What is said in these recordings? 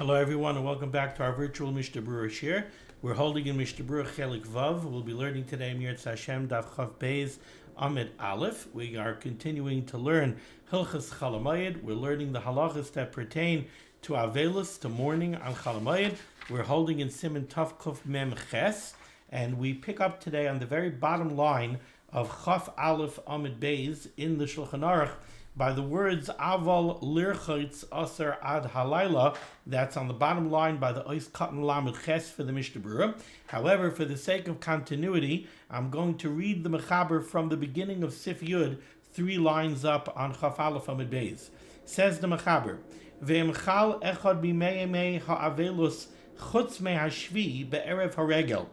Hello everyone and welcome back to our virtual Mishnah Berurah shir. We're holding in Mishnah Berurah Chelik Vav. We'll be learning today Mirtz Hashem Daf Chav Beis Amid Aleph. We are continuing to learn Hilchas Chalamayid. We're learning the halachos that pertain to aveilus, to mourning on Chalamayid. We're holding in Siman Tov Kuf Mem Ches, and we pick up today on the very bottom line of Chav Aleph Amid Beis in the Shulchan Aruch by the words Aval Lirchitz Aser Ad Halayla. That's on the bottom line by the Ois Katan Lamed Ches for the Mishnah Berurah. However, for the sake of continuity, I'm going to read the Mechaber from the beginning of Sif Yud, 3 lines up on Chaf Aleph Amid Beis. Says the Mechaber, Ve'emchal echad b'meimei ha'avelus chutz me'hashvi be'erev haregel.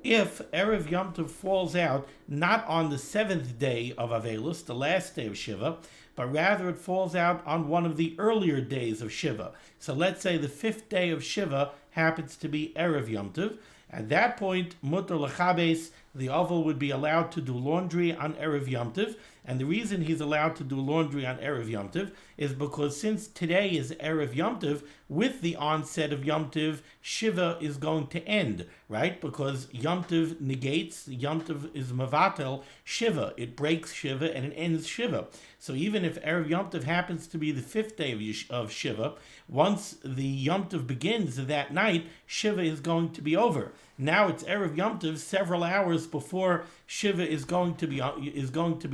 If Erev Yom Tov falls out not on the 7th day of Aveilus, the last day of Shiva, but rather it falls out on one of the earlier days of Shiva. So let's say the 5th day of Shiva happens to be Erev Yom Tov. At that point, Mutter L'chabes, the Oval would be allowed to do laundry on Erev Yom Tov. And the reason he's allowed to do laundry on Erev Yom Tov is because since today is Erev Yom Tov, with the onset of Yom Tov, Shiva is going to end, right? Because Yom Tov negates, Yom Tov is Mavatel, Shiva. It breaks Shiva and it ends Shiva. So even if Erev Yom Tov happens to be the 5th day of Shiva, once the Yom Tov begins that night, Shiva is going to be over. Now it's Erev Yom Tov, several hours before Shiva is going to be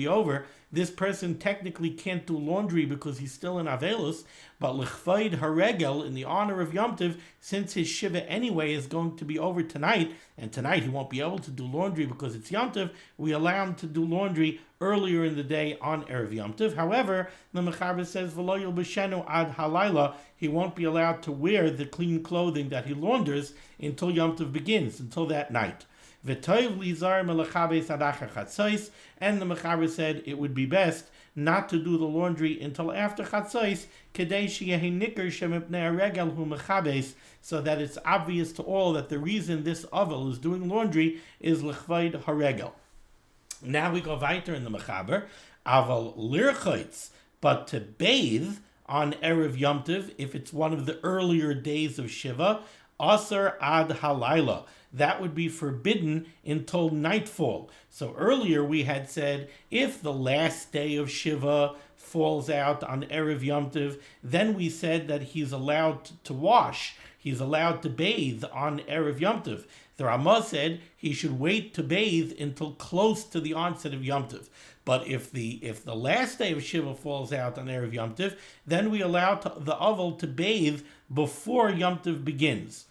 over. This person technically can't do laundry because he's still in aveilus, but l'chvaid haregel, in the honor of Yom Tov, since his Shiva anyway is going to be over tonight, and tonight he won't be able to do laundry because it's Yom Tov, we allow him to do laundry earlier in the day on Erev Yom Tov. However, the Mechaber says, V'lo yilbeshenu ad halayla, he won't be allowed to wear the clean clothing that he launders until Yom Tov begins, until that night. And the Mechaber said it would be best not to do the laundry until after Chatzos, so that it's obvious to all that the reason this Aval is doing laundry is l'chvaid haregel. Now we go weiter in the Mechaber, Aval lirchitz, but to bathe on Erev Yom Tov, if it's one of the earlier days of Shiva, Aser ad halayla, that would be forbidden until nightfall. So earlier we had said if the last day of Shiva falls out on Erev Yom Tov, then we said that he's allowed to wash, he's allowed to bathe on Erev Yom Tov. The Ramah said he should wait to bathe until close to the onset of Yom Tov. But if the last day of Shiva falls out on Erev Yom Tov, then we allow the Oval to bathe before Yom Tov begins.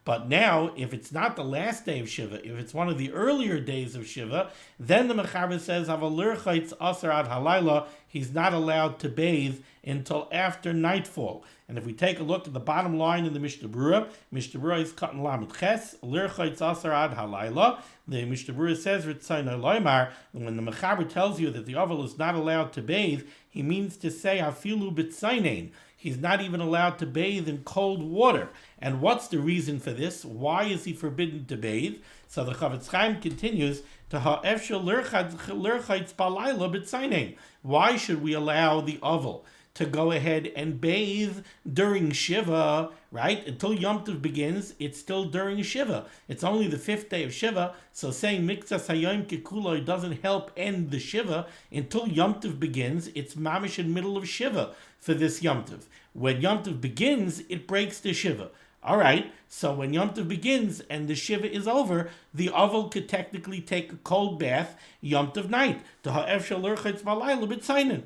But now, if it's not the last day of Shiva, if it's one of the earlier days of Shiva, then the Mechaber says, Avalirchitz Aser ad halayla, he's not allowed to bathe until after nightfall. And if we take a look at the bottom line in the Mishnah Berurah is Katan Lamed Ches, Lirchitz Aser ad halayla. The Mishnah Berurah says, Ritzaynai Loymar, when the Mechaber tells you that the Oval is not allowed to bathe, he means to say, Hafilu b'tzaynein. He's not even allowed to bathe in cold water. And what's the reason for this? Why is he forbidden to bathe? So the Chavetz Chaim continues to ha'efshel lirchitz balayla b'tzaynein. Why should we allow the Oval to go ahead and bathe during Shiva, right? Until Yom Tov begins, it's still during Shiva. It's only the 5th day of Shiva, so saying Mikzas Hayom Kekuloi doesn't help end the Shiva. Until Yom Tov begins, it's mamish in middle of Shiva for this Yom Tov. When Yom Tov begins, it breaks the Shiva. All right, so when Yom Tov begins and the Shiva is over, the Oval could technically take a cold bath Yom Tov night. To ha'efshel lirchitz balayla b'tzaynein.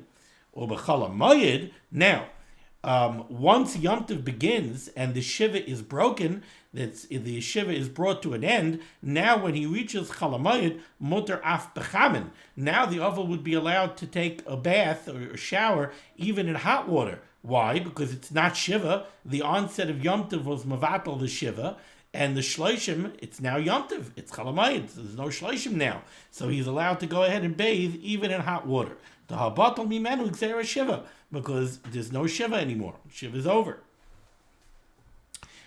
Now, once Yom Tov begins and the Shiva is broken, the Shiva is brought to an end, now when he reaches Chalamayid, Mutter af bechamen, now the Oval would be allowed to take a bath or a shower even in hot water. Why? Because it's not Shiva. The onset of Yom Tov was Mavatal the Shiva, and the Shloshim, it's now Yom Tov. It's Chalamayid. So there's no Shloshim now. So he's allowed to go ahead and bathe even in hot water. The Habatal Mimenu Xera Shiva, because there's no Shiva anymore. Shiva is over.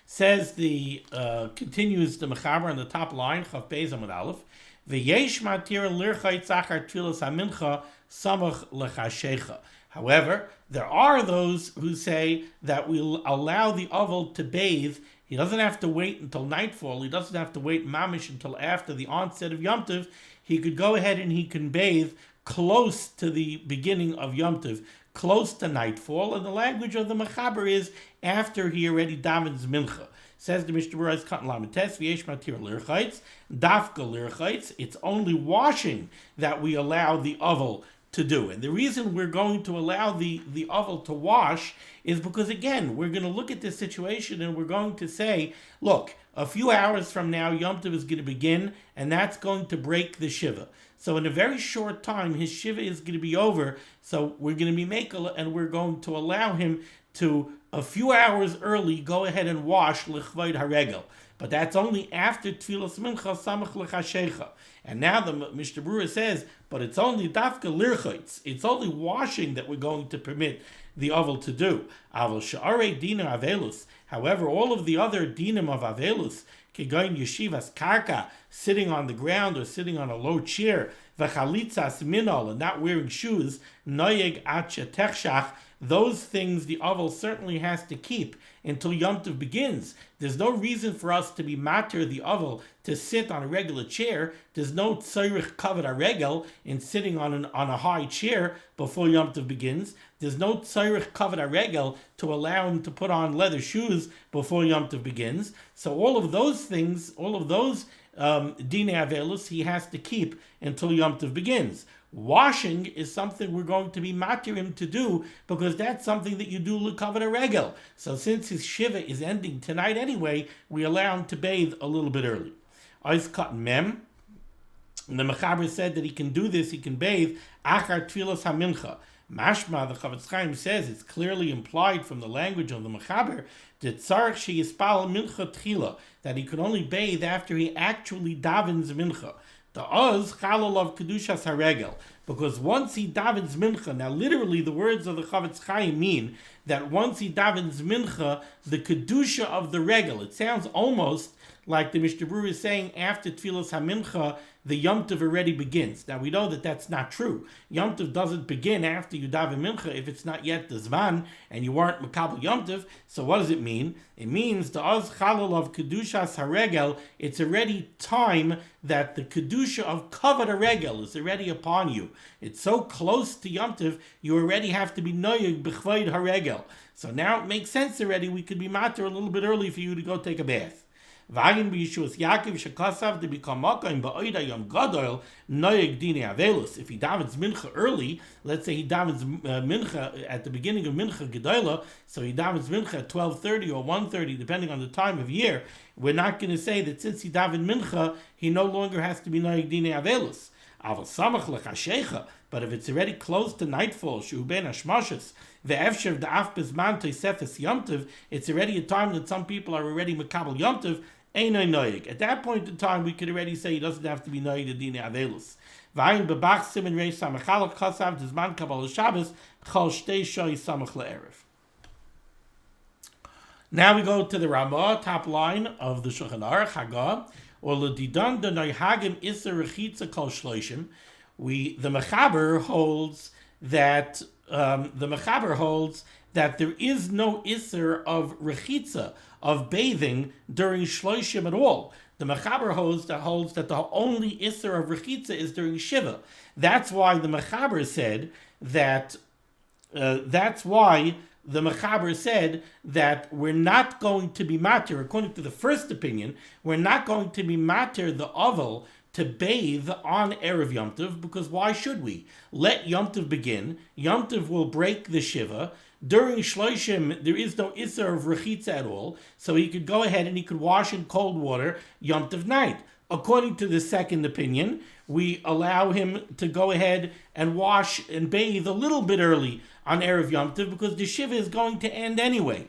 Says continues the Mechaber on the top line, Chav Beis Amud Aleph, V'yesh matir lirchait zachar tfilas hamincha samach lechashecha. However, there are those who say that we'll allow the oval to bathe. He doesn't have to wait until nightfall. He doesn't have to wait mamish until after the onset of Yom Tov. He could go ahead and he can bathe close to the beginning of Yom Tov, close to nightfall. And the language of the Mechaber is after he already davens mincha. Says the Mishnah Berurah, Katan Lamites, V'yesh Matir Lirchaitz, Dafka Lirchaitz. It's only washing that we allow the oval to do. And the reason we're going to allow the oval to wash is because, again, we're going to look at this situation and we're going to say, look, a few hours from now, Yom Tov is going to begin, and that's going to break the Shiva. So in a very short time, his Shiva is going to be over, so we're going to be Mekel, and we're going to allow him to, a few hours early, go ahead and wash L'chvoid HaRegel. But that's only after Tfilas Mincha Samach L'chashecha. And now the Mishnah Berurah says, but it's only Dafka Lirchaitz. It's only washing that we're going to permit the oval to do. Aval Sha'arei Dina Aveilus. However, all of the other dinim of aveilus, Kegoin Yeshivas Karka, sitting on the ground or sitting on a low chair, V'chalitzas Minol, and not wearing shoes, Noyeg Acha Techshach, those things the oval certainly has to keep until Yom Tov begins. There's no reason for us to be matter the oval to sit on a regular chair. There's no tzorich kavod haregel in sitting on a high chair before Yom Tov begins. There's no tzorich kavod haregel to allow him to put on leather shoes before Yom Tov begins. So all of those things, all of those dinei aveilus, he has to keep until Yom Tov begins. Washing is something we're going to be matir him to do because that's something that you do l'kavod haregel. So since his shiva is ending tonight anyway, we allow him to bathe a little bit early. Ois kat mem. And the Mechaber said that he can do this, he can bathe achar tfilas hamincha. Mashma, the Chavetz Chaim says, it's clearly implied from the language of the Mechaber that tzarich sheyispal mincha tchila, that he could only bathe after he actually davens mincha. The oz chalal of kedushas haregel, because once he davens mincha, now literally the words of the Chavetz Chaim mean that once he davens mincha, the kedusha of the regel, it sounds almost like the Mishnah Berurah is saying after Tfilas HaMincha, the Yom Tov already begins. Now we know that that's not true. Yom Tov doesn't begin after you daven Mincha if it's not yet the Zman and you weren't Makabel Yom Tov. So what does it mean? It means the Oz Chalal of Kedushas HaRegel, it's already time that the Kedusha of Kavod HaRegel is already upon you. It's so close to Yom Tov, you already have to be Noyeg B'chvoid HaRegel. So now it makes sense already, we could be matter a little bit early for you to go take a bath. V'agin b'yishuas Yaakov shekasav to become makayim ba'oida yom gadol noyeg dinei aveilus. If he davens mincha early, let's say he davens mincha at the beginning of mincha gedola, so he davens mincha at 12:30 or 1:30, depending on the time of year. We're not going to say that since he daven mincha, he no longer has to be noyeg dinei aveilus. Aval samach lechashecha. But if it's already close to nightfall, shu ben hashmashas, ve'efshev da'af bezman toisefes Yom Tov, it's already a time that some people are already makabel Yom Tov. At that point in time, we could already say he doesn't have to be noyeg the dinei aveilus. V'ayin bebach siman reish samachalach chasav dezman kabbalah Shabbos chol shtei shoy samach le'erev. Now we go to the Ramah, top line of the Shulchan Aruch Hagah, or l'didan denoyhagim iser rechitza kol shloishim. The Mechaber holds that there is no iser of rechitza, of bathing during shloishim at all. The Mechaber holds that the only iser of rechitza is during shiva. That's why the Mechaber said that. We're not going to be matir, according to the first opinion, we're not going to be matir the oval to bathe on Erev Yom Tov, because why should we? Let Yom Tov begin. Yom Tov will break the Shiva. During Shloshim, there is no Isser of Rechitza at all, so he could go ahead and he could wash in cold water Yom Tov night. According to the second opinion, we allow him to go ahead and wash and bathe a little bit early on Erev Yom Tov because the Shiva is going to end anyway.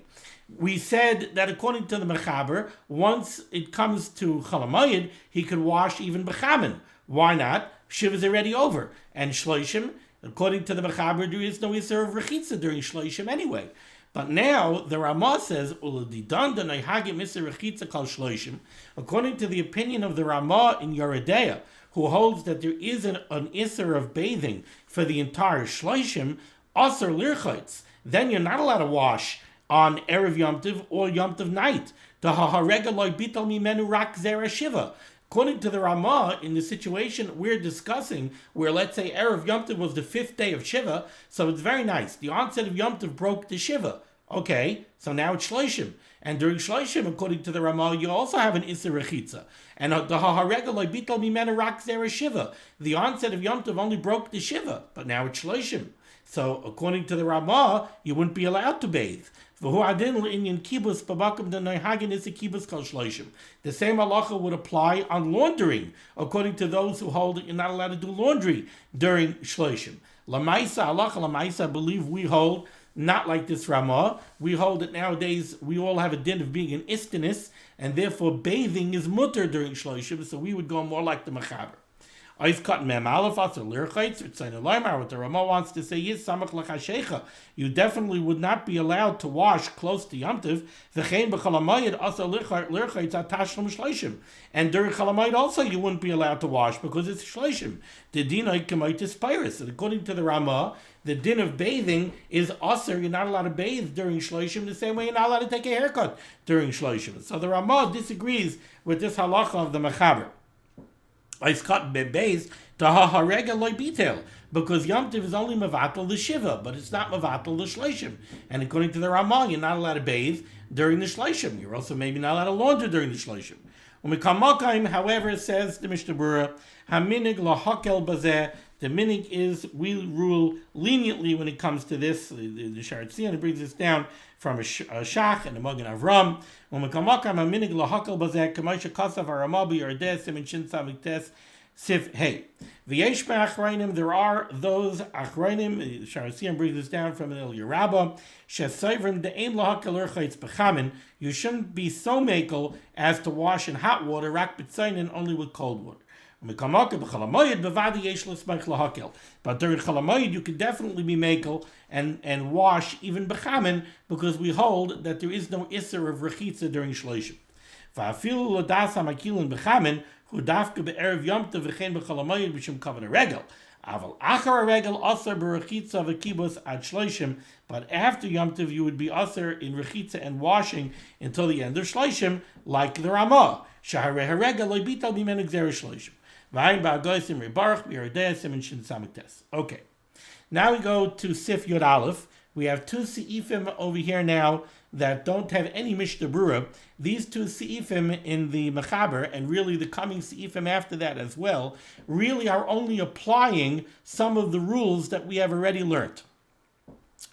We said that according to the Mechaber, once it comes to Chalamayid, he could wash even B'chamin. Why not? Shiva is already over. And Shloishim, according to the Mechaber, there is no Isser of Rechitza during Shloishim anyway. But now the Ramah says, according to the opinion of the Ramah in Yoredeya, who holds that there is an Isser of bathing for the entire Shloishim, Aser lirchotz, then you're not allowed to wash on Erev Yom Tov or Yom Tov night. According to the Ramah, in the situation we're discussing, where let's say Erev Yom Tov was the 5th day of Shiva, so it's very nice. The onset of Yom Tov broke the Shiva. Okay, so now it's Shloshim. And during Shloshim, according to the Ramah, you also have an Isser Rechitza. And the Haharegaloi Bitol Mimenu Rak Zera Shiva. The onset of Yom Tov only broke the Shiva, but now it's Shloshim. So according to the Ramah, you wouldn't be allowed to bathe. The same halacha would apply on laundering, according to those who hold that you're not allowed to do laundry during Shloshim. Lamaisa, halacha lamaisa, I believe we hold not like this Ramah. We hold that nowadays we all have a din of being an istanis, and therefore bathing is mutter during Shloshim, so we would go more like the Mechaber. What the Ramah wants to say is, you definitely would not be allowed to wash close to Yom Tov. And during Chalamayid also you wouldn't be allowed to wash because it's Shloshim. And according to the Ramah, the din of bathing is aser. You're not allowed to bathe during Shloshim the same way you're not allowed to take a haircut during Shloshim. So the Ramah disagrees with this halacha of the Mechaber. Because Yom Tov is only mevatel the Shiva, but it's not mevatel the Shloshim. And according to the Ramah, you're not allowed to bathe during the Shloshim. You're also maybe not allowed to launder during the Shloshim. However, says the Mishnah Berurah, haminig lahakel bazeh. The minig is we rule leniently when it comes to this. The Sharatzian brings this down from a Shach and a Magen Avram. When we come haminig lahakel bazeh kamasha kasav aramabi yardeh simin shin samiktes sif hey. V'yesh me'achrayim, there are those achrayim. The Sharatzian brings this down from El Yerabah. Shesayvrim de'ein lahakel urchayitz bechamin. You shouldn't be so makel as to wash in hot water, rak b'tzayin, only with cold water. But during Chalamayid you could definitely be makel and wash even bechamin, because we hold that there is no isser of rechitza during Shloshim. But after Yom Tov you would be aser in rechitza and washing until the end of Shloshim, like the Ramah. Okay, now we go to Sif Yod Aleph. We have two Seifim over here now that don't have any Mishnah Berurah. These two Seifim in the Mechaber, and really the coming Seifim after that as well, really are only applying some of the rules that we have already learned.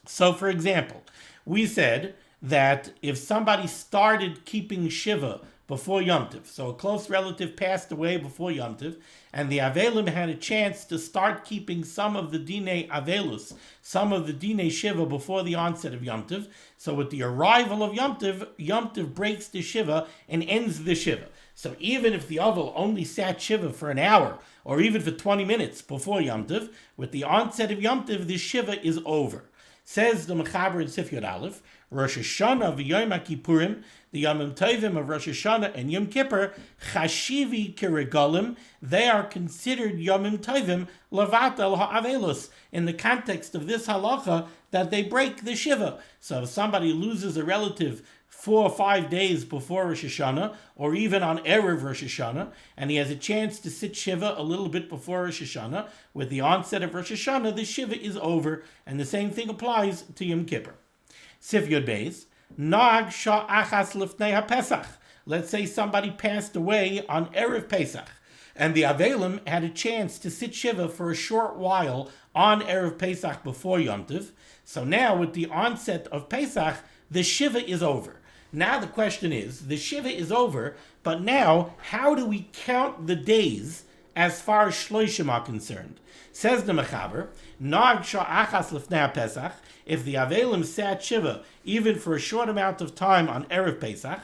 So, for example, we said that if somebody started keeping Shiva before Yom Tov, so a close relative passed away before Yom Tov, and the aveilus had a chance to start keeping some of the dinei aveilus, some of the dinei Shiva before the onset of Yom Tov. So with the arrival of Yom Tov breaks the Shiva and ends the Shiva. So even if the Avel only sat Shiva for an hour, or even for 20 minutes before Yom Tov, with the onset of Yom Tov, the Shiva is over. Says the Mechaber in Sif Yod Aleph, Rosh Hashanah v'Yom HaKippurim, the Yom Tovim of Rosh Hashanah and Yom Kippur, Chashivi Kiregalim, they are considered Yom Tovim Lavatel HaAveilus, in the context of this halacha that they break the Shiva. So if somebody loses a relative 4 or 5 days before Rosh Hashanah, or even on Erev Rosh Hashanah, and he has a chance to sit Shiva a little bit before Rosh Hashanah, with the onset of Rosh Hashanah, the Shiva is over, and the same thing applies to Yom Kippur. Sif Yod Beis, Nag Shah Achas Lifnei HaPesach. Let's say somebody passed away on Erev Pesach, and the Avelim had a chance to sit Shiva for a short while on Erev Pesach before Yom Tov. So now, with the onset of Pesach, the Shiva is over. Now the question is, the Shiva is over, but now, how do we count the days as far as Shloshim are concerned? Says the Mechaber, Nag Sha'achas Lefnei Pesach, if the Avelim sat Shiva even for a short amount of time on Erev Pesach,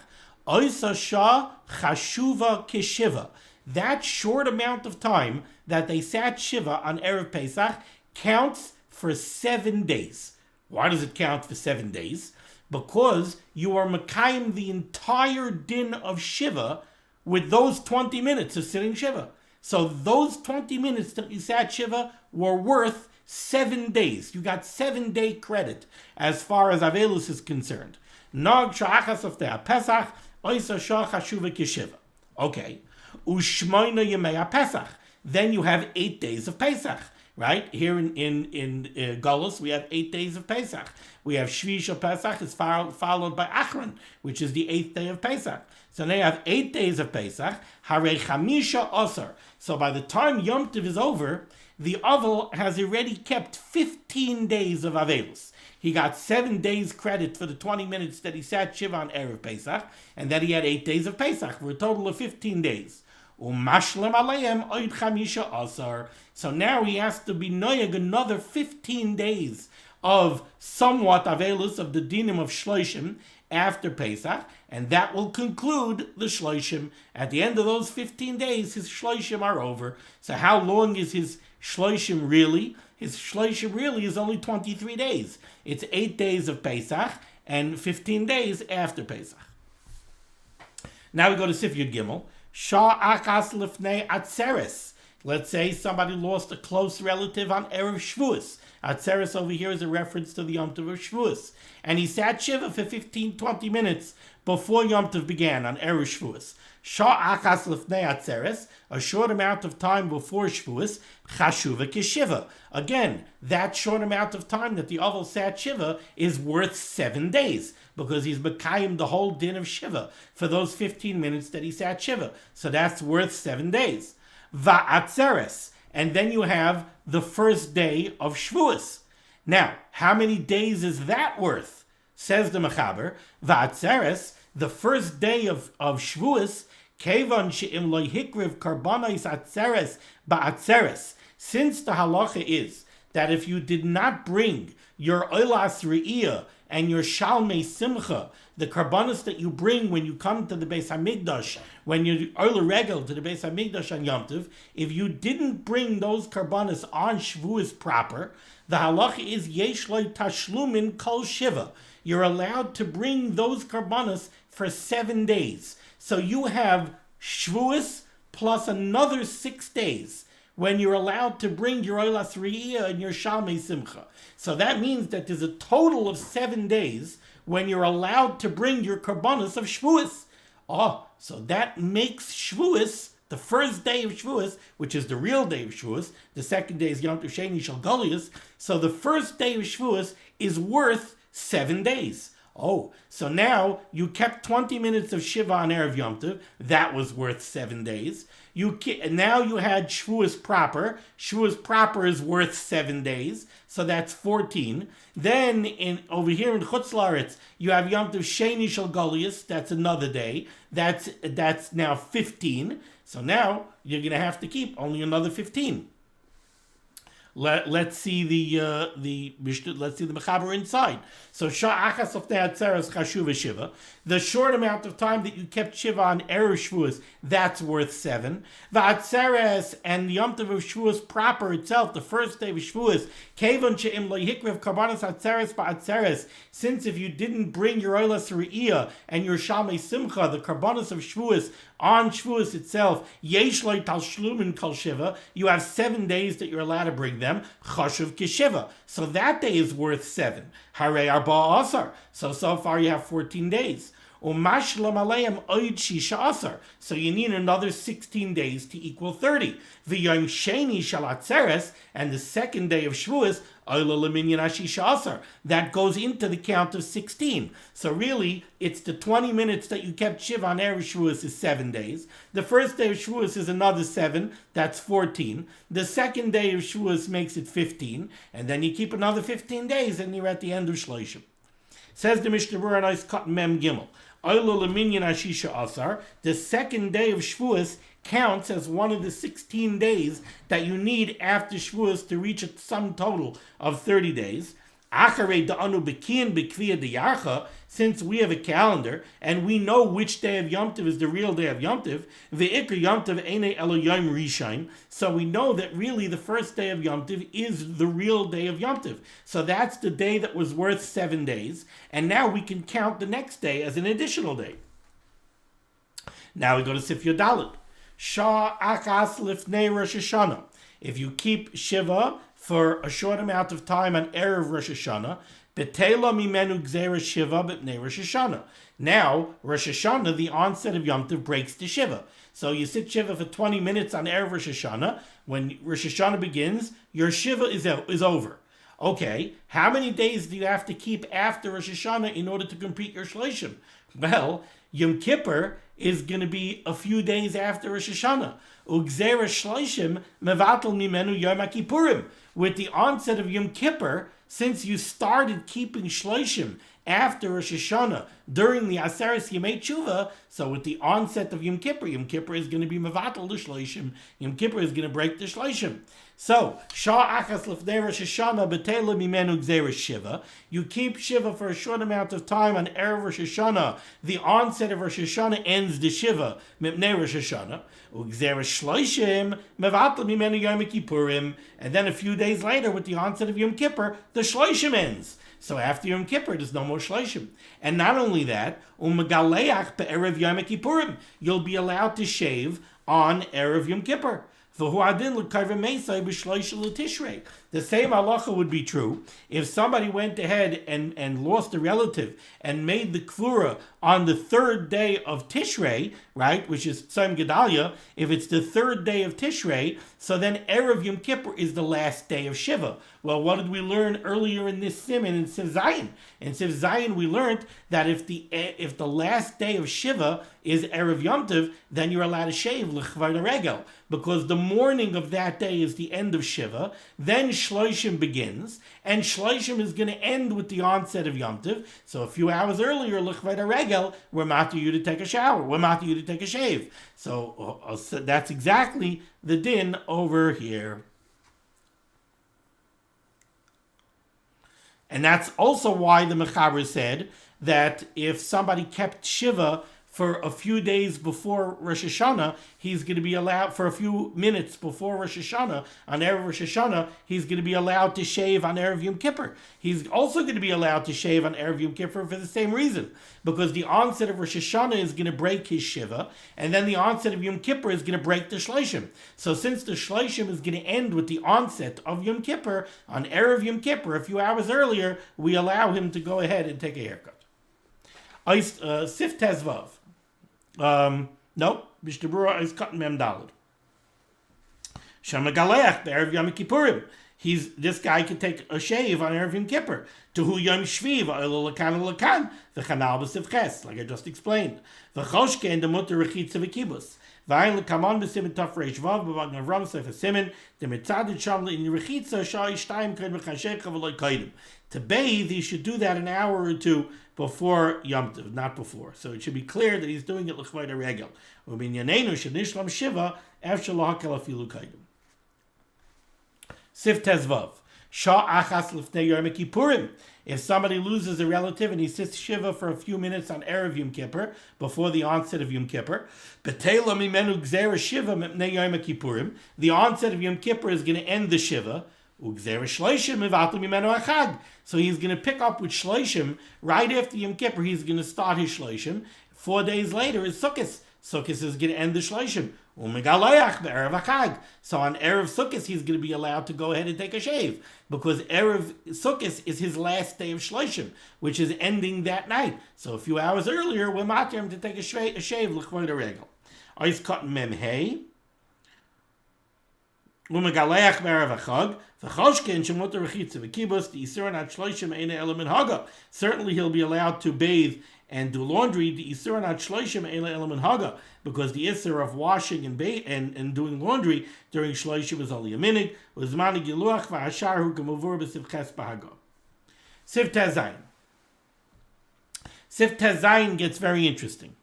Oisa Shah Chashuva Kishiva. That short amount of time that they sat Shiva on Erev Pesach counts for 7 days. Why does it count for 7 days? Because you are Mekayim the entire din of Shiva with those 20 minutes of sitting Shiva. So those 20 minutes that you sat Shiva were worth 7 days. You got 7-day credit as far as aveilus is concerned. Nog sha'achas of the Pesach, oisa shah chashuva kishiva. Okay. Ushmoina yemei Pesach. Then you have 8 days of Pesach. Right? Here in Golus, we have 8 days of Pesach. We have Shvi Shel Pesach is followed by Achron, which is the 8th day of Pesach. So now you have 8 days of Pesach. Harei Chamisha Osar. So by the time Yom Tov is over, the Ovel has already kept 15 days of aveilus. He got 7 days credit for the 20 minutes that he sat Shiva on Erev Pesach, and then he had 8 days of Pesach for a total of 15 days. Umashlam alayim oid chamisha asar. So now he has to be noyeg another 15 days of somewhat aveilus of the dinim of shloishim after Pesach, and that will conclude the shloishim. At the end of those 15 days, his shloishim are over. So how long is his shloishim really? His shloishim really is only 23 days. It's 8 days of Pesach and 15 days after Pesach. Now we go to Sif Yud Gimel. Shah akas lifnei atzeres. Let's say somebody lost a close relative on Erev Shavuos. Atzeres over here is a reference to the Yom Tov of Shavuos. And he sat Shiva for 15-20 minutes before Yom Tov began on Erev Shavuos. Shah akas lifnei atzeres, a short amount of time before Shavuos, chashuva kishiva. Again, that short amount of time that the Ovel sat Shiva is worth 7 days, because he's Mekayim the whole din of Shiva for those 15 minutes that he sat Shiva. So that's worth 7 days. Va'atzeres. And then you have the first day of Shavuos. Now, how many days is that worth? Says the Mechaber, Va'atzeres, the first day of Shavuos, Kevan she'im lo hikriv karbanos atzeres ba'atzeres. Since the halacha is that if you did not bring your oilas re'iyah and your shalmei simcha, the karbanos that you bring when you come to the Beis Hamikdash, when you oil regel to the Beis Hamikdash on Yom Tov, if you didn't bring those karbanos on Shavuos proper, the halacha is yesh lo tashlumin kol shiva. You're allowed to bring those karbanos for 7 days. So you have Shavuos plus another 6 days when you're allowed to bring your oilas re'iyah and your shalmei simcha. So that means that there's a total of 7 days when you're allowed to bring your karbanos of Shavuos. Oh, so that makes Shavuos, the first day of Shavuos, which is the real day of Shavuos, the second day is Yom Tov Sheni Shel Golius, so the first day of Shavuos is worth 7 days. Oh, so now you kept 20 minutes of Shiva on Erev Yom Tov. That was worth 7 days. Now you had Shavuos proper. Shavuos proper is worth 7 days, so that's 14. Then over here in Chutz La'aretz, you have Yom Tov Sheni Shel Golius. That's another day. That's now 15. So now you're going to have to keep only another 15. Let's see the Mishnah. Let's see the Mechaber inside. So sha'achas of the atzeres chashuva shiva. The short amount of time that you kept Shiva on Erev Shavuos, that's worth 7. Va'atzeres and Yom Tov of Shavuos proper itself, the first day of Shavuos, kevon she'im lo yikrev karbanos atzeres ba'atzeres. Since if you didn't bring your oilas re'iyah and your shalmei simcha, the karbanos of Shavuos on Shavuos itself, yesh lo tashlumin kol shiva. You have 7 days that you're allowed to bring them. Chashuv kishiva. So that day is worth 7. Harei arba asar. So far you have 14 days. Umashlam aleim oid shisha asar. So you need another 16 days to equal 30. V'yom sheni shel atzeres, and the second day of Shavuos, oila leminyan ashisha asar. That goes into the count of 16. So really, it's the 20 minutes that you kept Shiva on Erev Shavuos is 7 days. The first day of Shavuos is another 7. That's 14. The second day of Shavuos makes it 15. And then you keep another 15 days, and you're at the end of Shloshim. Says the Mishnah Berurah, nice cut mem gimel. The second day of Shavuos counts as one of the 16 days that you need after Shavuos to reach a sum total of 30 days. Since we have a calendar and we know which day of Yom Tov is the real day of Yom Tov, so we know that really the first day of Yom Tov is the real day of Yom Tov. So that's the day that was worth 7 days, and now we can count the next day as an additional day. Now we go to Sif Yodalit. Shah akas lifnei Rosh Hashanah. If you keep Shiva for a short amount of time on Erev Rosh Hashanah, Betela mimenu gzera shiva b'pnei Rosh Hashanah. Now, Rosh Hashanah, the onset of Yom Tov, breaks the shiva. So you sit shiva for 20 minutes on Erev Rosh Hashanah. When Rosh Hashanah begins, your shiva is over. Okay, how many days do you have to keep after Rosh Hashanah in order to complete your shloshim? Well, Yom Kippur is going to be a few days after Rosh Hashanah. Ugzera shloshim mevatel mimenu Yom Kippurim. With the onset of Yom Kippur, since you started keeping shloshim after Rosh Hashanah during the Aseres Yemei Tshuva, so with the onset of Yom Kippur is going to be mevatel the shloshim. Yom Kippur is going to break the shloshim. So, Shah Achas Lefnei Rosh Hashanah B'Tela Mimenu Gzeira Shiva. You keep Shiva for a short amount of time on Erev Rosh Hashanah. The onset of Rosh Hashanah ends the Shiva Mipnei Rosh Hashanah. Ugzeira Shloshim Mevatel Mimenu Yom Kippurim. And then a few days later, with the onset of Yom Kippur, the Shloshim ends. So after Yom Kippur, there's no more Shloshim. And not only that, Umegaleach Be'erev Yom Kippurim. You'll be allowed to shave on Erev Yom Kippur. The same halacha would be true if somebody went ahead and lost a relative and made the kvura on the third day of Tishrei, right, which is Tzom Gedalia. If it's the third day of Tishrei, so then Erev Yom Kippur is the last day of Shiva. Well, what did we learn earlier in this Siman in Siv Zayin? In Siv Zayin, we learned that if the last day of Shiva is Erev Yom Tov, then you're allowed to shave l'chvar regel, because the morning of that day is the end of Shiva. Then Shloshim begins, and Shloshim is going to end with the onset of Yom Tov. So a few hours earlier, l'chvar regel, we're matter you to take a shower, we're matter you to take a shave. So that's exactly the din over here. And that's also why the Mechaber said that if somebody kept Shiva for a few days before Rosh Hashanah, he's going to be allowed, for a few minutes before Rosh Hashanah, on Erev Rosh Hashanah, he's going to be allowed to shave on Erev Yom Kippur. He's also going to be allowed to shave on Erev Yom Kippur for the same reason, because the onset of Rosh Hashanah is going to break his Shiva, and then the onset of Yom Kippur is going to break the Shloshim. So since the Shloshim is going to end with the onset of Yom Kippur, on Erev Yom Kippur, a few hours earlier, we allow him to go ahead and take a haircut. Sif Tezvav. Nope. Mishnah Berurah is cutting mem daled. Shamagaleach be'erev Yom Kippurim. This guy could take a shave on Erev Yom Kippur. Tuhu Yom Shviv elo lakan lakan v'chanal b'siv ches, like I just explained. V'choshke and the mutter rechitza v'kibus. V'ayin l'kamon b'simin taf reish vav b'vagn avram sefer simin the mitzadid sham in rechitza shai shtayim kain v'chashecha v'loy kaidim. To bathe, he should do that an hour or two before Yom Tov, not before. So it should be clear that he's doing it l'chvayda regel. U'binyanenu shenishlam shiva efshel lahakel afilu kaidim. Sif Tezvav. Shah achas lifnei Yom Kippurim. If somebody loses a relative and he sits shiva for a few minutes on Erev Yom Kippur, before the onset of Yom Kippur, B'teila mimenu gzera shiva mipnei Yom Kippurim, the onset of Yom Kippur is going to end the shiva, ugzera shloshim mivatel mimenu achag. So he's going to pick up with shloshim right after Yom Kippur. He's going to start his shloshim. 4 days later is Sukkot. Sukkot is going to end the shloshim. So on Erev Sukkot, he's going to be allowed to go ahead and take a shave, because Erev Sukkot is his last day of shloshim, which is ending that night. So a few hours earlier, we're matter him to take a shave l'chvayda regel. Ois cut mem hey. Umegaleach be'erev hachag. V'choshken shemutar rechitza v'kibus the isur nat shloshim eine element haga. Certainly he'll be allowed to bathe and do laundry, the isur nat shloshim eine element haga, because the isur of washing and doing laundry during shloshim is only a minute. Uzmani giluach v'ashar hu k'mavur b'siv ches b'haga. Siv Tezayin. Siv Tezayin gets very interesting.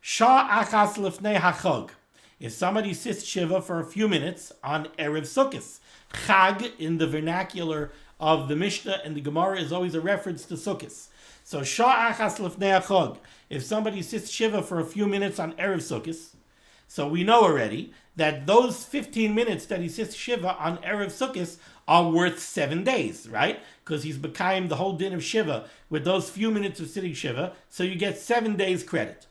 Shah achas lefnei hachag. If somebody sits shiva for a few minutes on Erev Sukkot, chag in the vernacular of the Mishnah and the Gemara is always a reference to Sukkot. So shah achas lefnei hachag. If somebody sits shiva for a few minutes on Erev Sukkot, so we know already that those 15 minutes that he sits shiva on Erev Sukkot are worth 7 days, right? Because he's bekayim the whole din of shiva with those few minutes of sitting shiva, so you get 7 days credit.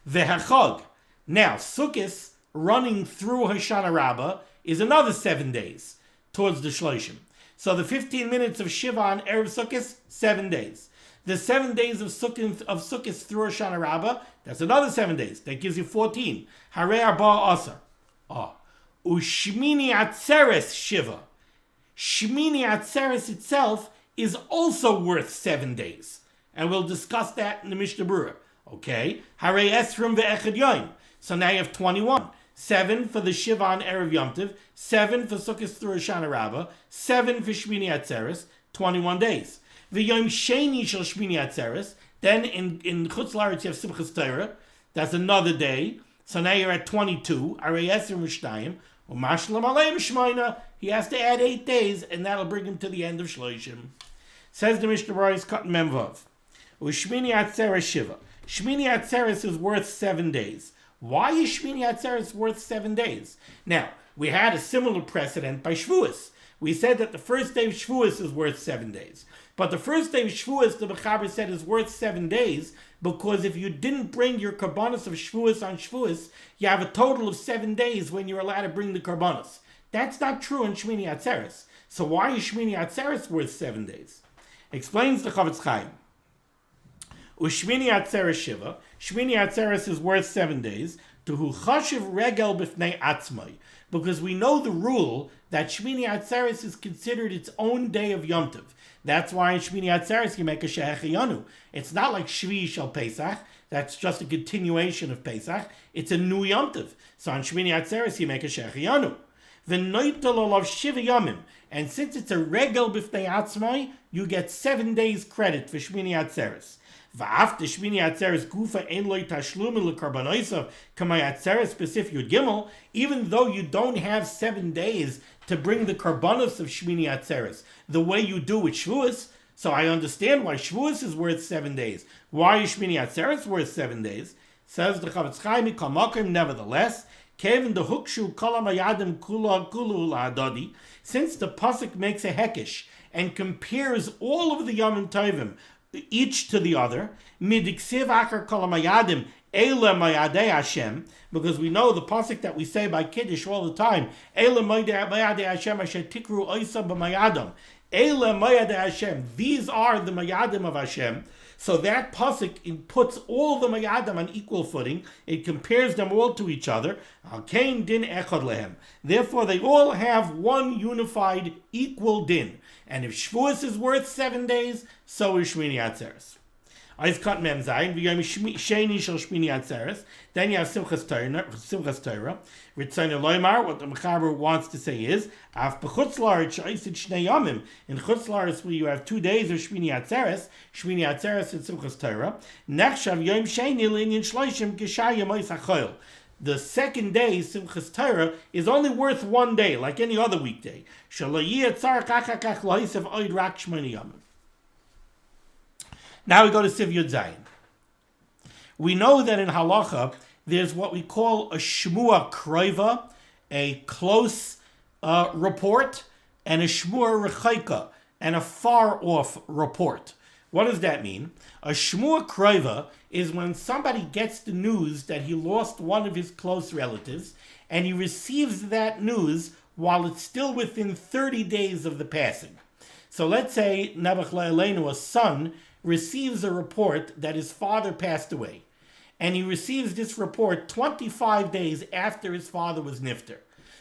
Vehachag. Now, Sukkot running through Hoshana Rabbah is another 7 days towards the Shloshim. So the 15 minutes of Shiva on Erev Sukkot, 7 days. The 7 days of Sukkot through Rosh Hashanah, that's another 7 days. That gives you 14. Harei Arba Asar. Ushmini Atzeres Shiva. Shmini Atzeres itself is also worth 7 days. And we'll discuss that in the Mishnah Berurah. Okay? Harei Esrim ve'echad Yom. So now you have 21. 7 for the Shiva on Erev Yom Tov, 7 for Sukkot through Rosh Hashanah, 7 for Shmini Atzeres, 21 days. V'yom Sheni shel Shmini Atzeres, then in Chutz La'aretz you have Simchas Torah, that's another day. So now you're at 22. Arei Eser Mishnayim, Umashlam Aleim Shmoina. He has to add 8 days, and that'll bring him to the end of Shloshim. Says the Mishnah Berurah, Cut Memvav. Ushmini Atzeres Shiva. Shmini Atzeres is worth 7 days. Why is Shmini Atzeres worth 7 days? Now, we had a similar precedent by Shavuos. We said that the first day of Shavuos is worth 7 days. But the first day of Shavuos, the Mechaber said, is worth 7 days because if you didn't bring your karbanos of Shavuos on Shavuos, you have a total of 7 days when you're allowed to bring the karbanos. That's not true in Shmini Atzeres. So why is Shmini Atzeres worth 7 days? Explains the Chavetz Chaim. Ushmini Atzeres Shiva. Shmini Atzeres is worth 7 days. Tuhu chashiv regel b'fnei atzmai. Because we know the rule that Shmini Atzeres is considered its own day of Yom Tov. That's why in Shmini Atzeres you make a She'echiyanu. It's not like Shvi Shel Pesach. That's just a continuation of Pesach. It's a new Yom Tov. So on Shmini Atzeres you make a She'echiyanu. V'noitel olav shiva yamim. And since it's a regel b'fnei atzmai, you get 7 days credit for Shmini Atzeres. V'after Shmini Atzeres gufa ein loy tashlumin l'karbonosav kamay Atzeres specific Yud Gimel, even though you don't have 7 days to bring the karbonos of Shmini Atzeres the way you do with Shavuos. So I understand why Shavuos is worth 7 days. Why is Shmini Atzeres worth 7 days? Says the Chavetz Chaim, nevertheless, Kevin the Hukshu Kala Mayadim Kulu La'adadi, since the pasuk makes a hekesh and compares all of the Yomim Tovim each to the other, midiksiv akar kol mayadim eila mayadei Hashem, because we know the pasuk that we say by Kiddush all the time, eila mayadei Hashem asher tikru oisa b'mayadam, eila mayadei Hashem, these are the mayadim of Hashem. So that pasuk puts all the mayadim on equal footing. It compares them all to each other. Al kain din echad lehem. Therefore, they all have one unified equal din. And if Shavuos is worth 7 days, so is Shmini Atzeres. I've cut Mem Zayin, v'yom Sheni shel Shmini Atzeres. Then you have Simchas Torah. Ritzayna Loimar, what the Mechaber wants to say is, Af b'chutz la'aretz she'osid shnei yomim. In Chutz La'aretz, where you have 2 days of Shmini Atzeres and Simchas Torah, Nechshav Yom Sheni l'inyan shloshim k'shar yomois hachoil. The second day, Simchas Torah, is only worth 1 day, like any other weekday. Now we go to Siv Yud Zayin. We know that in halacha, there's what we call a shmua kroiva, a close report, and a shmua rechaika, and a far-off report. What does that mean? A shmua kroiva is when somebody gets the news that he lost one of his close relatives, and he receives that news while it's still within 30 days of the passing. So let's say Nebuch Le'aleinu, a son, receives a report that his father passed away, and he receives this report 25 days after his father was nifter.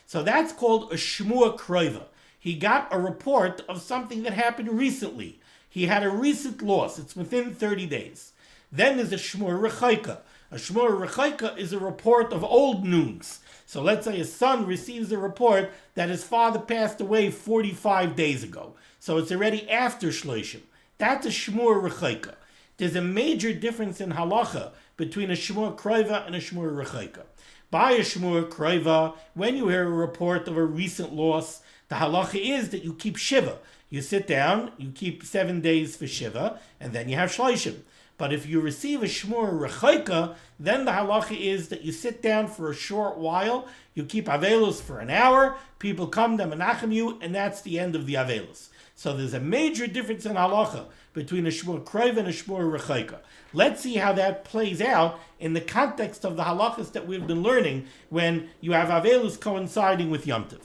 So that's called a shmua kroiva. He got a report of something that happened recently. He had a recent loss. It's within 30 days. Then there's a shmua rechaika. A shmua rechaika is a report of old news. So let's say a son receives a report that his father passed away 45 days ago. So it's already after Shloshim. That's a shmua rechaika. There's a major difference in halacha between a shmua kroiva and a shmua rechaika. By a shmua kroiva, when you hear a report of a recent loss, the halacha is that you keep shiva. You sit down, you keep 7 days for shiva, and then you have shloshim. But if you receive a shmua rechaika, then the halacha is that you sit down for a short while, you keep aveilus for an hour, people come to menachem you, and that's the end of the aveilus. So there's a major difference in halacha between a shmua kroiva and a shmua rechaika. Let's see how that plays out in the context of the halachas that we've been learning when you have aveilus coinciding with Yom Tov.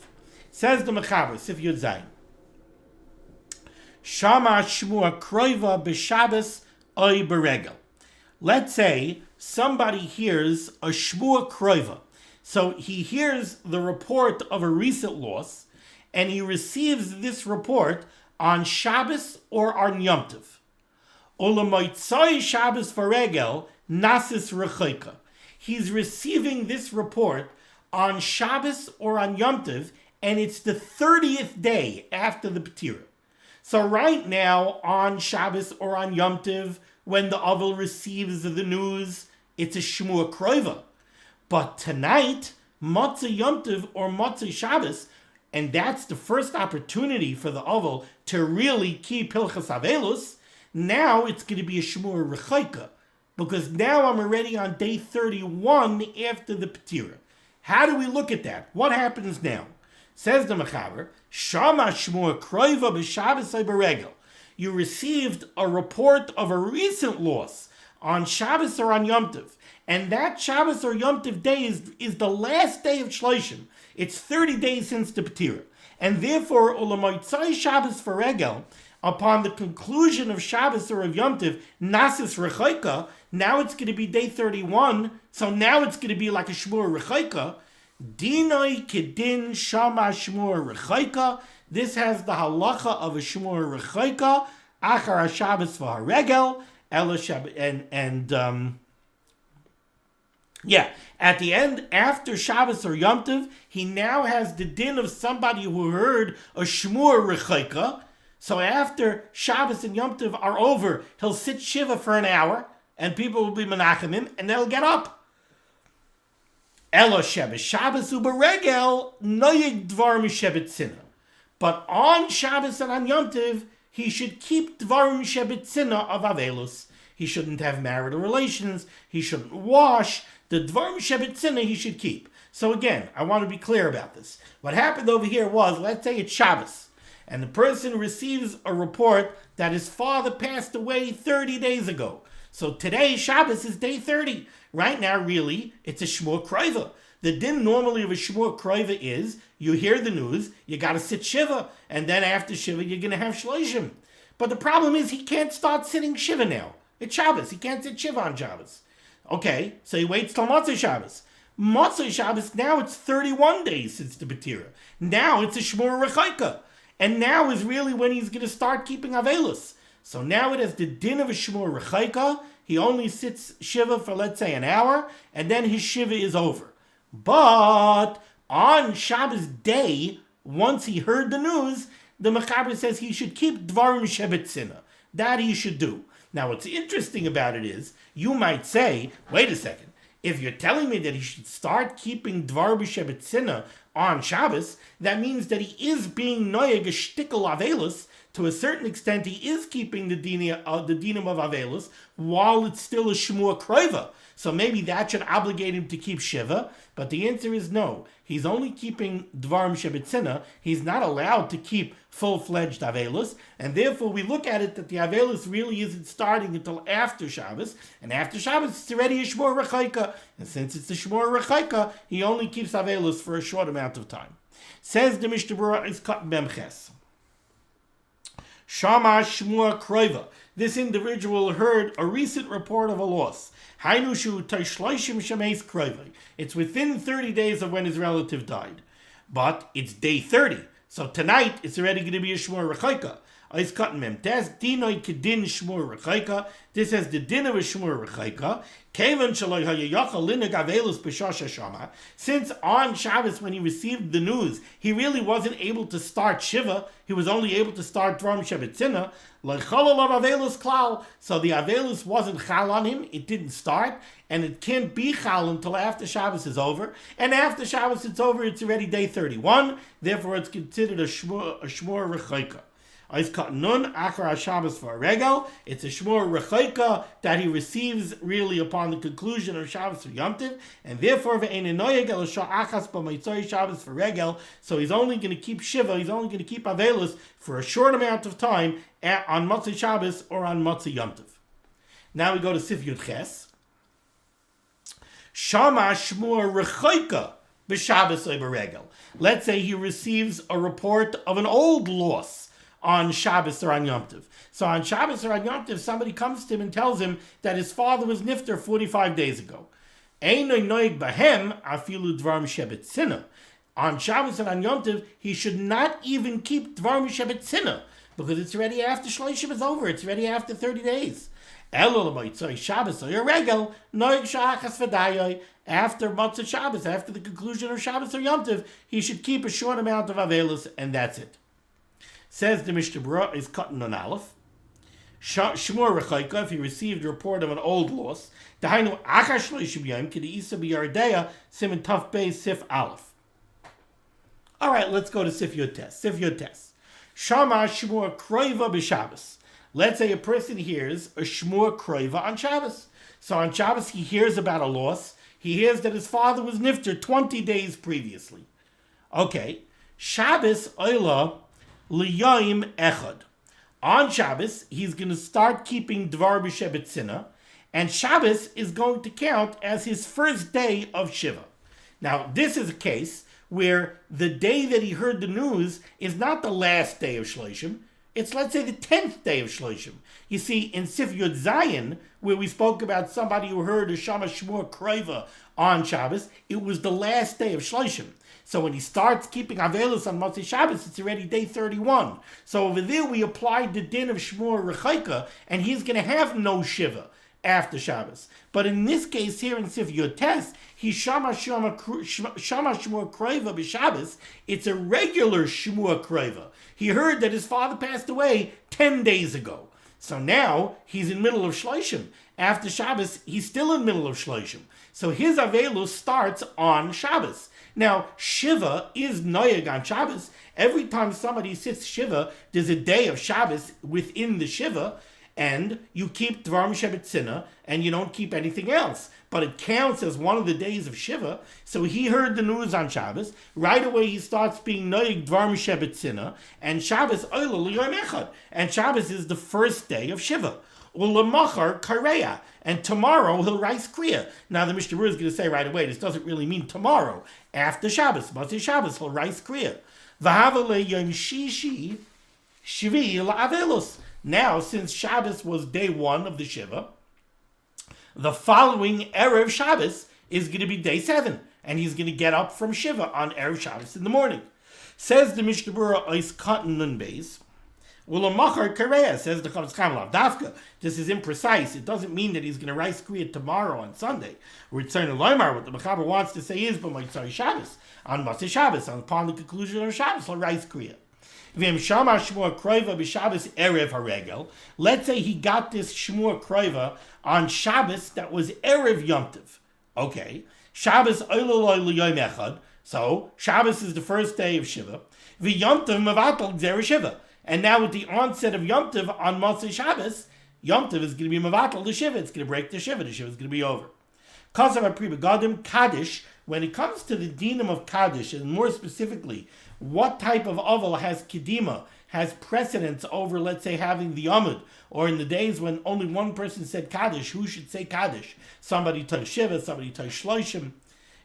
Says the Mechaber, Sif Yud Zayin. Shama shmua kroiva b'Shabbos oy beregel. Let's say somebody hears a shmua kroiva. So he hears the report of a recent loss, and he receives this report on Shabbos or on Yom Tov. Olamoitzai Shabbos v'regel nasis rechoika. He's receiving this report on Shabbos or on Yom Tov, and it's the 30th day after the Petira. So right now, on Shabbos or on Yom Tov, when the Avel receives the news, it's a Shmua Kroiva. But tonight, Motzei Yom Tov or Motzei Shabbos, and that's the first opportunity for the Avel to really keep Hilchas aveilus, now it's going to be a Shmua Rechoika, because now I'm already on day 31 after the Petira. How do we look at that? What happens now? Says the Mechaber, Shama Shmua Kroiva b'Shabbos beregel. You received a report of a recent loss on Shabbos or on Yom Tov, and that Shabbos or Yom Tov day is the last day of Shloshim. It's 30 days since the Petira, and therefore Ulamoitzai Shabbos v'regel, upon the conclusion of Shabbos or of Yom Tov, Nasis Rechoika, now it's going to be day 31, so now it's going to be like a Shmur Rechoika. Dinoi kedin shama Shmur Rechoika. This has the halacha of a Shmur Rechoika, Achar Shabbos v'haregel, at the end, after Shabbos or Yom Tov, he now has the din of somebody who heard a Shmur Rechoika. So after Shabbos and Yom Tov are over, he'll sit Shiva for an hour, and people will be menachem him, and they'll get up. Elo Shabbos uberegel noyeg dvarim shebetzina. But on Shabbos and on Yom Tov, he should keep dvarim shebetzina of aveilus. He shouldn't have marital relations. He shouldn't wash. The dvarim shebetzina he should keep. So again, I want to be clear about this. What happened over here was, let's say it's Shabbos, and the person receives a report that his father passed away 30 days ago. So today, Shabbos is day 30. Right now, really, it's a Shmur Kroiva. The din normally of a Shmur Kroiva is, you hear the news, you got to sit Shiva, and then after Shiva, you're going to have Shloshim. But the problem is, he can't start sitting Shiva now. It's Shabbos. He can't sit Shiva on Shabbos. Okay, so he waits till Motzei Shabbos. Motzei Shabbos, now it's 31 days since the Betira. Now it's a Shmur Rechoika. And now is really when he's going to start keeping aveilus. So now it has the din of a Shmur Rechoika. He only sits Shiva for, let's say, an hour, and then his Shiva is over. But on Shabbos day, once he heard the news, the Mechaber says he should keep Dvarim Shebetzina. That he should do. Now, what's interesting about it is, you might say, wait a second, if you're telling me that he should start keeping Dvar B'Shebetzina on Shabbos, that means that he is being noyeg a shtickle aveilus. To a certain extent, he is keeping the dinim of aveilus while it's still a Shmua Kroiva. So maybe that should obligate him to keep Shiva. But the answer is no. He's only keeping Dvarim Shebetzina. He's not allowed to keep full-fledged aveilus. And therefore, we look at it that the aveilus really isn't starting until after Shabbos. And after Shabbos, it's already a Shmur Rechoika. And since it's a Shmur Rechoika, he only keeps aveilus for a short amount of time. Says the Mishnah Berurah is cut Memches. Shama Shmua Kroiva. This individual heard a recent report of a loss. It's within 30 days of when his relative died. But it's day 30. So tonight, it's already going to be a Shmur Rechoika. This has the din of a Shmur Rechoika. Since on Shabbos, when he received the news, he really wasn't able to start Shiva, he was only able to start Dvarim Shebetzina. So the aveilus wasn't chal on him, it didn't start, and it can't be chal until after Shabbos is over. And after Shabbos it's over, it's already day 31, therefore it's considered a Shmur Rechoika. It's a Shmur Rechoika that he receives really upon the conclusion of Shabbos or Yom Tov, and therefore so he's only going to keep Shiva, he's only going to keep aveilus for a short amount of time on Motzei Shabbos or on Motzei Yom Tov. Now we go to Sif Yud Ches. Shama Shmur Rechoika b'Shabbos beregel. Let's say he receives a report of an old loss on Shabbos or on Yom Tov. So on Shabbos or on Yom Tov, somebody comes to him and tells him that his father was nifter 45 days ago. Einoy noig bahem afilu dvarim shebetzina. On Shabbos and on Yom Tov, he should not even keep dvarim shebetzina, because it's already after Shloshim is over. It's already after 30 days. Shabbos or regel noig shachas v'dayoy. After Matzah Shabbos, after the conclusion of Shabbos or Yom Tov, he should keep a short amount of aveilus, and that's it. Says the Mishnah Berurah is cutting on Aleph. Shmur Rechaika, if he received a report of an old loss, Dahainu Achar Shloshim Yom K'di Isa B'Yardeya Siman Taf Beis Sif Aleph. All right, let's go to Sif Yud Tes. Sif Yud Tes. Shama Shmur Kroiva b'Shabbos. Let's say a person hears a Shmur Kroiva on Shabbos. So on Shabbos he hears about a loss. He hears that his father was nifter 20 days previously. Okay. Shabbos Oila L'Yom Echad. On Shabbos, he's going to start keeping Dvar B'Shebetzina, and Shabbos is going to count as his first day of Shiva. Now, this is a case where the day that he heard the news is not the last day of Shloshim. It's, let's say, the 10th day of Shloshim. You see, in Sif Yud Zayin, where we spoke about somebody who heard a Shama Shmur Kroiva on Shabbos, it was the last day of Shloshim. So when he starts keeping aveilus on Motzei Shabbos, it's already day 31. So over there we applied the din of Shmur Rechaika, and he's going to have no Shiva after Shabbos. But in this case here in Sif Yud Tes, he's Shama Shmur Kroiva b'Shabbos. It's a regular Shmur Kroiva. He heard that his father passed away 10 days ago. So now he's in middle of Shloshim. After Shabbos, he's still in middle of Shloshim. So his aveilus starts on Shabbos. Now, Shiva is noyeg on Shabbos. Every time somebody sits Shiva, there's a day of Shabbos within the Shiva, and you keep Dvarim Shebetzina, and you don't keep anything else. But it counts as one of the days of Shiva. So he heard the news on Shabbos. Right away he starts being noyeg Dvarim Shebetzina, and Shabbos Oila L'Yom Echad. And Shabbos is the first day of Shiva. Ulamachar Kareya. And tomorrow he'll rise Kriya. Now the Mishnah Berurah is going to say right away, this doesn't really mean tomorrow. After Shabbos, Motzei Shabbos, he'll rise Kriya. V'havale Yom Shishi Shvi La'avelus. Now, since Shabbos was day 1 of the Shiva, the following Erev Shabbos is going to be day 7. And he's going to get up from Shiva on Erev Shabbos in the morning. Says the Mishnah Berurah, Ois Katan Nun Beis. Ulamachar Kareya, says the Chavetz Chaim Dafka. This is imprecise. It doesn't mean that he's going to rise Kriya tomorrow on Sunday. Return to Loimar, what the Mechaber wants to say is, but Motzei Shabbos, on Motzei Shabbos, upon the conclusion of Shabbos, he'll rise Kriya. V'im Shama Shmur Kroiva b'Shabbos Erev HaRegel. Let's say he got this Shmur Kroiva on Shabbos that was Erev Yom Tov. Okay. Shabbos Oiloloi L'Yom Echad. So, Shabbos is the first day of Shiva. V'Yom Tov Mevatel Gzera Shiva. And now with the onset of Yom Tov on Motzei Shabbos, Yom Tov is going to be Mevatel the Shiva. It's going to break the Shiva. The Shiva is going to be over. Kasav HaPri Begadim Kaddish. When it comes to the dinam of Kaddish, and more specifically, what type of oval has kedima, has precedence over, let's say, having the amud, or in the days when only one person said Kaddish, who should say Kaddish? Somebody took Shiva, somebody took Shloshim.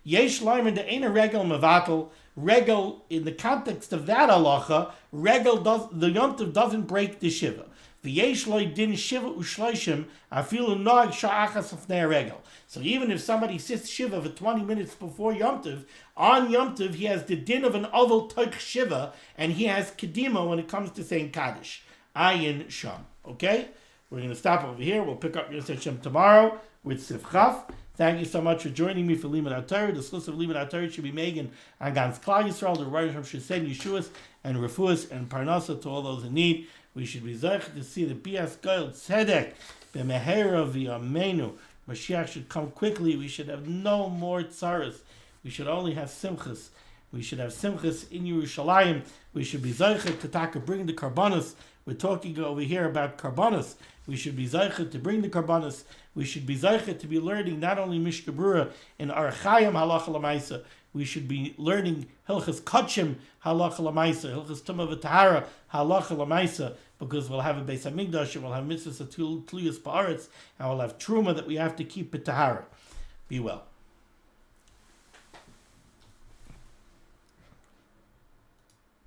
Yesh Leimer de Eina Regel Mevatel. Regel, in the context of that halacha, the Yom Tov doesn't break the Shiva. V'yesh loy din Shiva u'shloshim afilu noag sha'achas afnei regel. So even if somebody sits Shiva for 20 minutes before Yom Tov, on Yom Tov he has the din of an oval toich Shiva, and he has kedima when it comes to saying Kaddish. Ayin Sham. Okay? We're going to stop over here. We'll pick up Yosef Shem tomorrow with Sif Chaf. Thank you so much for joining me for limud HaTorah. The schus of limud HaTorah should be Megan and Gans Klal Yisrael, the Rosh Hashanah should send Yeshuas and Refuas and Parnasa to all those in need. We should be zeich to see the Bias Goyel Tzedek b'mehera v'yameinu. Mashiach should come quickly. We should have no more tzaras. We should only have simchas. We should have simchas in Yerushalayim. We should be zeich to taka bring the karbanos. We're talking over here about karbanos. We should be zeich to bring the karbanos. We should be zeich to be learning not only Mishnah Berurah in Arachayim halacha l'maisa. We should be learning Hilchas Kachim halacha l'maisa, Hilchas Tumah v'Tahara halacha l'maisa, because we'll have a Beis Hamikdash and we'll have mitzvahs of Tluyas Ba'aretz, and we'll have Truma that we have to keep b'Tahara. Be well.